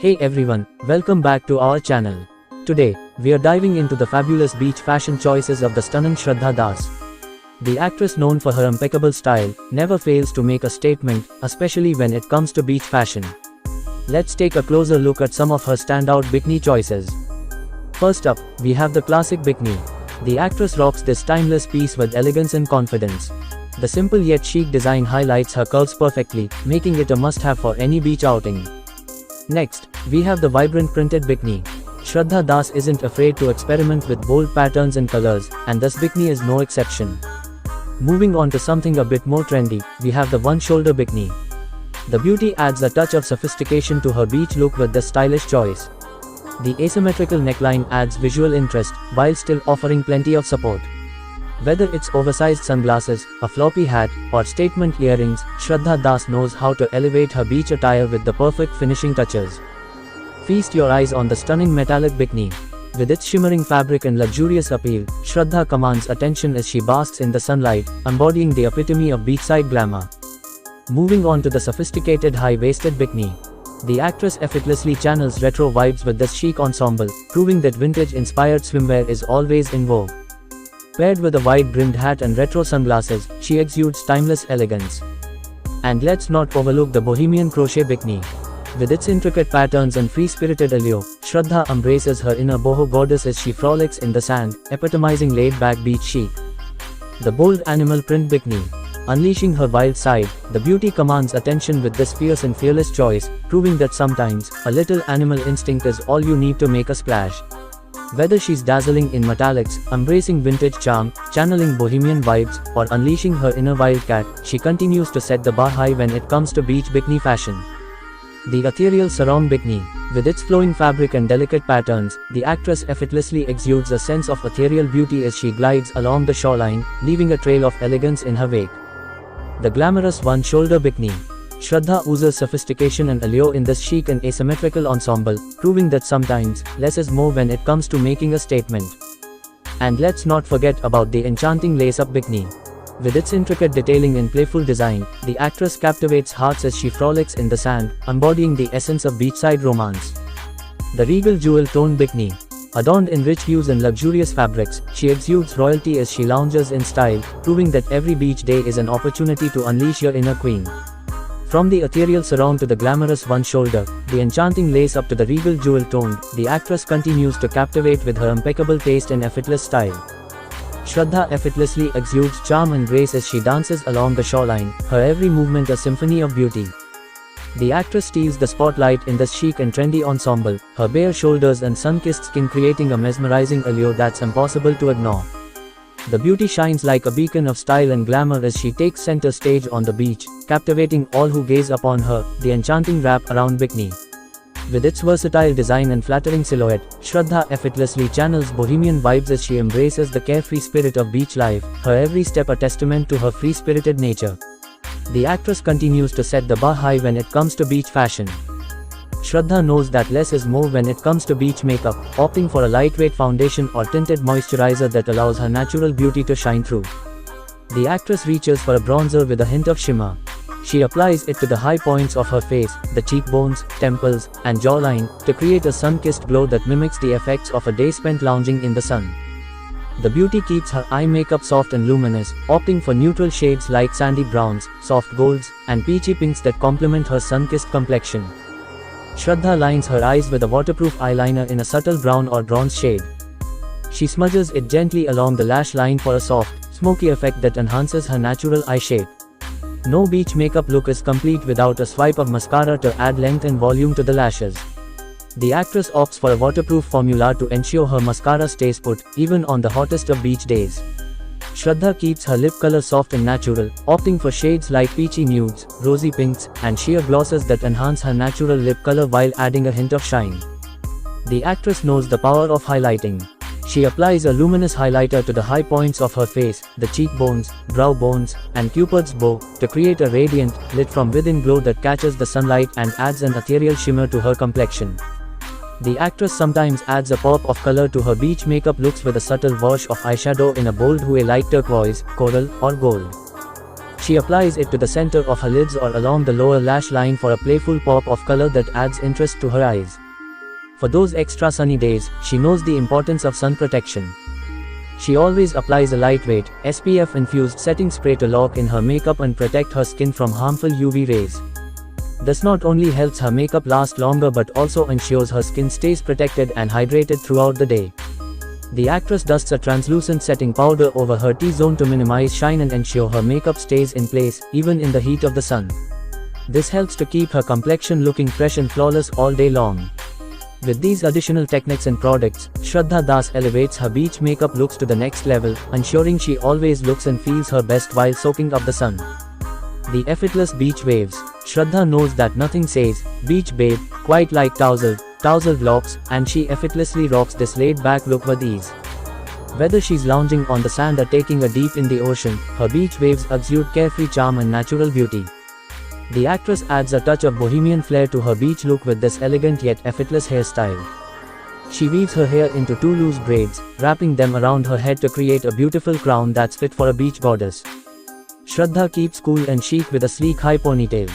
Hey everyone, welcome back to our channel. Today, we are diving into the fabulous beach fashion choices of the stunning Shraddha Das. The actress, known for her impeccable style, never fails to make a statement, especially when it comes to beach fashion. Let's take a closer look at some of her standout bikini choices. First up, we have the classic bikini. The actress rocks this timeless piece with elegance and confidence. The simple yet chic design highlights her curves perfectly, making it a must-have for any beach outing. Next, we have the vibrant printed bikini. Shraddha Das isn't afraid to experiment with bold patterns and colors, and this bikini is no exception. Moving on to something a bit more trendy, we have the one-shoulder bikini. The beauty adds a touch of sophistication to her beach look with this stylish choice. The asymmetrical neckline adds visual interest, while still offering plenty of support. Whether it's oversized sunglasses, a floppy hat, or statement earrings, Shraddha Das knows how to elevate her beach attire with the perfect finishing touches. Feast your eyes on the stunning metallic bikini. With its shimmering fabric and luxurious appeal, Shraddha commands attention as she basks in the sunlight, embodying the epitome of beachside glamour. Moving on to the sophisticated high-waisted bikini. The actress effortlessly channels retro vibes with this chic ensemble, proving that vintage-inspired swimwear is always in vogue. Paired with a wide-brimmed hat and retro sunglasses, she exudes timeless elegance. And let's not overlook the bohemian crochet bikini. With its intricate patterns and free-spirited allure, Shraddha embraces her inner boho goddess as she frolics in the sand, epitomizing laid-back beach chic. The bold animal print bikini. Unleashing her wild side, the beauty commands attention with this fierce and fearless choice, proving that sometimes, a little animal instinct is all you need to make a splash. Whether she's dazzling in metallics, embracing vintage charm, channeling bohemian vibes, or unleashing her inner wildcat, she continues to set the bar high when it comes to beach bikini fashion. The ethereal sarong bikini. With its flowing fabric and delicate patterns, the actress effortlessly exudes a sense of ethereal beauty as she glides along the shoreline, leaving a trail of elegance in her wake. The glamorous one-shoulder bikini. Shraddha oozes sophistication and allure in this chic and asymmetrical ensemble, proving that sometimes, less is more when it comes to making a statement. And let's not forget about the enchanting lace-up bikini. With its intricate detailing and playful design, the actress captivates hearts as she frolics in the sand, embodying the essence of beachside romance. The regal jewel-toned bikini. Adorned in rich hues and luxurious fabrics, she exudes royalty as she lounges in style, proving that every beach day is an opportunity to unleash your inner queen. From the ethereal sarong to the glamorous one-shoulder, the enchanting lace up to the regal jewel-toned, the actress continues to captivate with her impeccable taste and effortless style. Shraddha effortlessly exudes charm and grace as she dances along the shoreline, her every movement a symphony of beauty. The actress steals the spotlight in this chic and trendy ensemble, her bare shoulders and sun-kissed skin creating a mesmerizing allure that's impossible to ignore. The beauty shines like a beacon of style and glamour as she takes center stage on the beach, captivating all who gaze upon her. The enchanting wrap-around bikini. With its versatile design and flattering silhouette, Shraddha effortlessly channels bohemian vibes as she embraces the carefree spirit of beach life, her every step a testament to her free-spirited nature. The actress continues to set the bar high when it comes to beach fashion. Shraddha knows that less is more when it comes to beach makeup, opting for a lightweight foundation or tinted moisturizer that allows her natural beauty to shine through. The actress reaches for a bronzer with a hint of shimmer. She applies it to the high points of her face, the cheekbones, temples, and jawline, to create a sun-kissed glow that mimics the effects of a day spent lounging in the sun. The beauty keeps her eye makeup soft and luminous, opting for neutral shades like sandy browns, soft golds, and peachy pinks that complement her sun-kissed complexion. Shraddha lines her eyes with a waterproof eyeliner in a subtle brown or bronze shade. She smudges it gently along the lash line for a soft, smoky effect that enhances her natural eye shape. No beach makeup look is complete without a swipe of mascara to add length and volume to the lashes. The actress opts for a waterproof formula to ensure her mascara stays put, even on the hottest of beach days. Shraddha keeps her lip color soft and natural, opting for shades like peachy nudes, rosy pinks, and sheer glosses that enhance her natural lip color while adding a hint of shine. The actress knows the power of highlighting. She applies a luminous highlighter to the high points of her face, the cheekbones, brow bones, and cupid's bow, to create a radiant, lit-from-within glow that catches the sunlight and adds an ethereal shimmer to her complexion. The actress sometimes adds a pop of color to her beach makeup looks with a subtle wash of eyeshadow in a bold hue like turquoise, coral, or gold. She applies it to the center of her lids or along the lower lash line for a playful pop of color that adds interest to her eyes. For those extra sunny days, she knows the importance of sun protection. She always applies a lightweight, SPF-infused setting spray to lock in her makeup and protect her skin from harmful UV rays. This not only helps her makeup last longer but also ensures her skin stays protected and hydrated throughout the day. The actress dusts a translucent setting powder over her T-zone to minimize shine and ensure her makeup stays in place, even in the heat of the sun. This helps to keep her complexion looking fresh and flawless all day long. With these additional techniques and products, Shraddha Das elevates her beach makeup looks to the next level, ensuring she always looks and feels her best while soaking up the sun. The effortless beach waves. Shraddha knows that nothing says, "Beach babe," quite like tousled locks, and she effortlessly rocks this laid-back look with ease. Whether she's lounging on the sand or taking a dip in the ocean, her beach waves exude carefree charm and natural beauty. The actress adds a touch of bohemian flair to her beach look with this elegant yet effortless hairstyle. She weaves her hair into two loose braids, wrapping them around her head to create a beautiful crown that's fit for a beach goddess. Shraddha keeps cool and chic with a sleek high ponytail.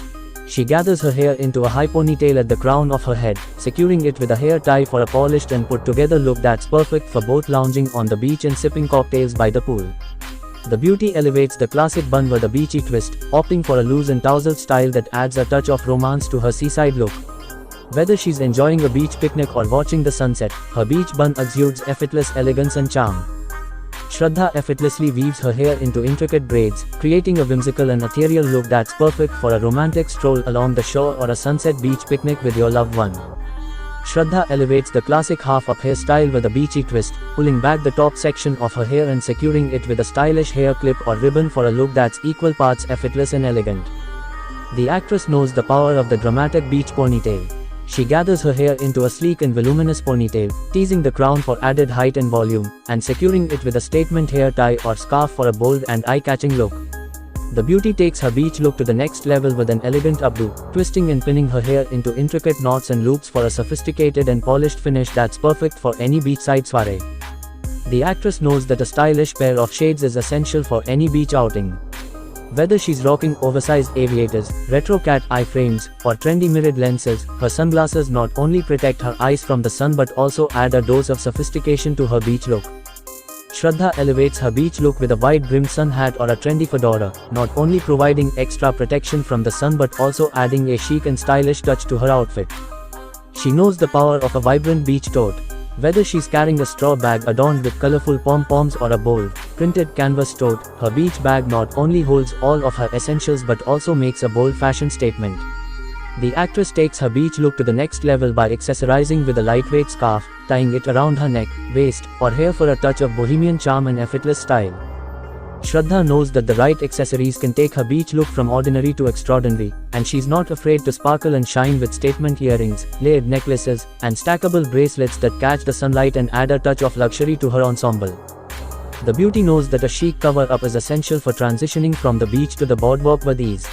She gathers her hair into a high ponytail at the crown of her head, securing it with a hair tie for a polished and put-together look that's perfect for both lounging on the beach and sipping cocktails by the pool. The beauty elevates the classic bun with a beachy twist, opting for a loose and tousled style that adds a touch of romance to her seaside look. Whether she's enjoying a beach picnic or watching the sunset, her beach bun exudes effortless elegance and charm. Shraddha effortlessly weaves her hair into intricate braids, creating a whimsical and ethereal look that's perfect for a romantic stroll along the shore or a sunset beach picnic with your loved one. Shraddha elevates the classic half-up hairstyle with a beachy twist, pulling back the top section of her hair and securing it with a stylish hair clip or ribbon for a look that's equal parts effortless and elegant. The actress knows the power of the dramatic beach ponytail. She gathers her hair into a sleek and voluminous ponytail, teasing the crown for added height and volume, and securing it with a statement hair tie or scarf for a bold and eye-catching look. The beauty takes her beach look to the next level with an elegant updo, twisting and pinning her hair into intricate knots and loops for a sophisticated and polished finish that's perfect for any beachside soiree. The actress knows that a stylish pair of shades is essential for any beach outing. Whether she's rocking oversized aviators, retro cat eye frames, or trendy mirrored lenses, her sunglasses not only protect her eyes from the sun but also add a dose of sophistication to her beach look. Shraddha elevates her beach look with a wide-brimmed sun hat or a trendy fedora, not only providing extra protection from the sun but also adding a chic and stylish touch to her outfit. She knows the power of a vibrant beach tote. Whether she's carrying a straw bag adorned with colorful pom-poms or a bold, printed canvas tote, her beach bag not only holds all of her essentials but also makes a bold fashion statement. The actress takes her beach look to the next level by accessorizing with a lightweight scarf, tying it around her neck, waist, or hair for a touch of bohemian charm and effortless style. Shraddha knows that the right accessories can take her beach look from ordinary to extraordinary, and she's not afraid to sparkle and shine with statement earrings, layered necklaces, and stackable bracelets that catch the sunlight and add a touch of luxury to her ensemble. The beauty knows that a chic cover-up is essential for transitioning from the beach to the boardwalk with ease.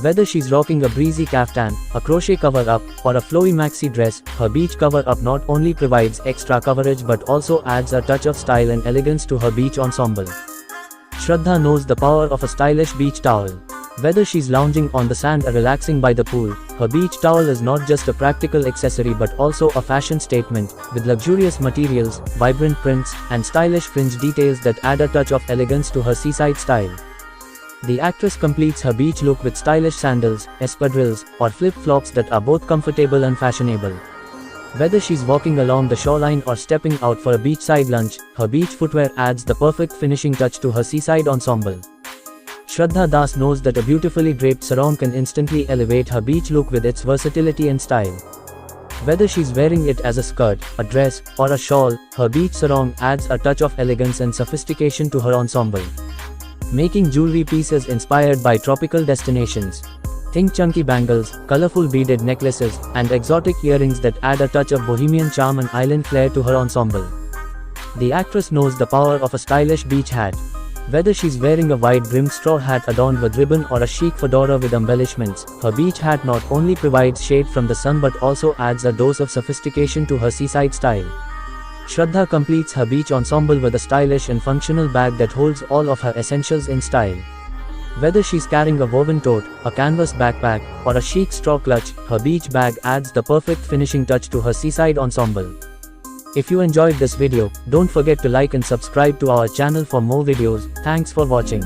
Whether she's rocking a breezy kaftan, a crochet cover-up, or a flowy maxi dress, her beach cover-up not only provides extra coverage but also adds a touch of style and elegance to her beach ensemble. Shraddha knows the power of a stylish beach towel. Whether she's lounging on the sand or relaxing by the pool, her beach towel is not just a practical accessory but also a fashion statement, with luxurious materials, vibrant prints, and stylish fringe details that add a touch of elegance to her seaside style. The actress completes her beach look with stylish sandals, espadrilles, or flip-flops that are both comfortable and fashionable. Whether she's walking along the shoreline or stepping out for a beachside lunch, her beach footwear adds the perfect finishing touch to her seaside ensemble. Shraddha Das knows that a beautifully draped sarong can instantly elevate her beach look with its versatility and style. Whether she's wearing it as a skirt, a dress, or a shawl, her beach sarong adds a touch of elegance and sophistication to her ensemble. Making jewelry pieces inspired by tropical destinations. Think chunky bangles, colorful beaded necklaces, and exotic earrings that add a touch of bohemian charm and island flair to her ensemble. The actress knows the power of a stylish beach hat. Whether she's wearing a wide-brimmed straw hat adorned with ribbon or a chic fedora with embellishments, her beach hat not only provides shade from the sun but also adds a dose of sophistication to her seaside style. Shraddha completes her beach ensemble with a stylish and functional bag that holds all of her essentials in style. Whether she's carrying a woven tote, a canvas backpack, or a chic straw clutch, her beach bag adds the perfect finishing touch to her seaside ensemble. If you enjoyed this video, don't forget to like and subscribe to our channel for more videos. Thanks for watching.